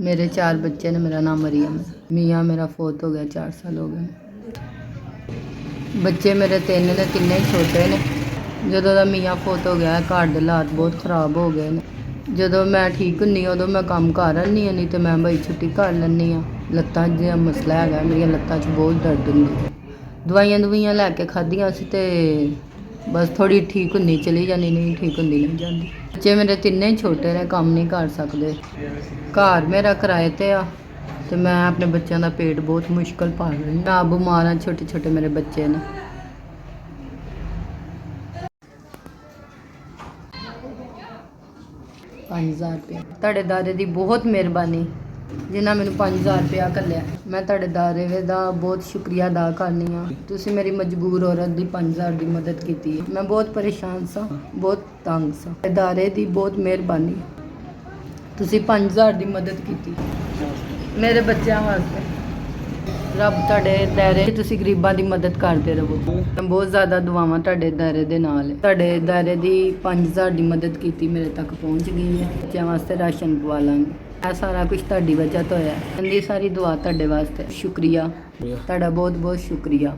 मेरे 4 बच्चे ने। मेरा नाम मरियम है। मियाँ मेरा फोत हो गया, 4 साल हो गए। बच्चे मेरे 3 ने, तिन्ने ही छोटे ने। ਜਦੋਂ ਦਾ ਮੀਆਂ ਫੋਤ ਹੋ ਗਿਆ ਘਰ ਦੇ ਹਾਲਾਤ ਬਹੁਤ ਖਰਾਬ ਹੋ ਗਏ ਨੇ। ਜਦੋਂ ਮੈਂ ਠੀਕ ਹੁੰਦੀ ਉਦੋਂ ਮੈਂ ਕੰਮ ਕਰ ਆਉਂਦੀ ਹਾਂ, ਨਹੀਂ ਤਾਂ ਮੈਂ ਬਈ ਛੁੱਟੀ ਕਰ ਲੈਂਦੀ ਹਾਂ। ਲੱਤਾਂ ਦਾ ਮਸਲਾ ਹੈਗਾ, ਮੇਰੀਆਂ ਲੱਤਾਂ 'ਚ ਬਹੁਤ ਦਰਦ ਹੁੰਦੀ। ਦਵਾਈਆਂ ਲੈ ਕੇ ਖਾਧੀਆਂ ਸੀ ਤੇ ਬਸ ਥੋੜੀ ਠੀਕ ਹੁੰਦੀ ਚਲੀ ਜਾਂਦੀ, ਨਹੀਂ ਠੀਕ ਹੁੰਦੀ ਨਹੀਂ ਜਾਂਦੀ। ਬੱਚੇ ਮੇਰੇ ਤਿੰਨੇ ਹੀ ਛੋਟੇ ਨੇ, ਕੰਮ ਨਹੀਂ ਕਰ ਸਕਦੇ। ਘਰ ਮੇਰਾ ਕਿਰਾਏ ਤੇ ਆ ਤੇ ਮੈਂ ਆਪਣੇ ਬੱਚਿਆਂ ਦਾ ਪੇਟ ਬਹੁਤ ਮੁਸ਼ਕਲ ਪਾਲ ਰਹੀ ਹਾਂ। ਨਾ ਬਿਮਾਰ ਆ, ਛੋਟੇ ਛੋਟੇ ਮੇਰੇ ਬੱਚੇ ਨੇ। 5000 रुपया ਤੁਹਾਡੇ ਦਾਦੇ ਦੀ ਬਹੁਤ ਮਿਹਰਬਾਨੀ ਜਿਨ੍ਹਾਂ ਮੈਨੂੰ 5000 ਰੁਪਇਆ ਘੱਲਿਆ। ਮੈਂ ਤੁਹਾਡੇ ਦਾਦੇ ਦਾ ਬਹੁਤ ਸ਼ੁਕਰੀਆ ਅਦਾ ਕਰਨੀ ਆ। ਤੁਸੀਂ ਮੇਰੀ ਮਜਬੂਰ ਔਰਤ ਦੀ 5000 ਦੀ ਮਦਦ ਕੀਤੀ ਹੈ। ਮੈਂ ਬਹੁਤ ਪਰੇਸ਼ਾਨ ਸਾਂ, ਬਹੁਤ ਤੰਗ ਸਾਂ। ਦਾਦੇ ਦੀ ਬਹੁਤ ਮਿਹਰਬਾਨੀ, ਤੁਸੀਂ 5000 ਦੀ ਮਦਦ ਕੀਤੀ ਮੇਰੇ ਬੱਚਿਆਂ ਵਾਸਤੇ। ਰੱਬ ਤੁਹਾਡੇ ਦਾਇਰੇ, ਤੁਸੀਂ ਗਰੀਬਾਂ ਦੀ ਮਦਦ ਕਰਦੇ ਰਹੋ। ਬਹੁਤ ਜ਼ਿਆਦਾ ਦੁਆਵਾਂ ਤੁਹਾਡੇ ਦਾਇਰੇ ਦੇ ਨਾਲ ਹੈ। ਤੁਹਾਡੇ ਦਾਇਰੇ ਦੀ 5000 ਦੀ ਮਦਦ ਕੀਤੀ ਮੇਰੇ ਤੱਕ ਪਹੁੰਚ ਗਈ ਹੈ। ਬੱਚਿਆਂ ਵਾਸਤੇ ਰਾਸ਼ਨ ਪਵਾ ਲਾਂਗੇ। ਇਹ ਸਾਰਾ ਕੁਝ ਤੁਹਾਡੀ ਵਜ੍ਹਾ ਤੋਂ ਹੋਇਆ। ਇੰਨੀ ਸਾਰੀ ਦੁਆ ਤੁਹਾਡੇ ਵਾਸਤੇ। ਸ਼ੁਕਰੀਆ ਤੁਹਾਡਾ, ਬਹੁਤ ਬਹੁਤ ਸ਼ੁਕਰੀਆ।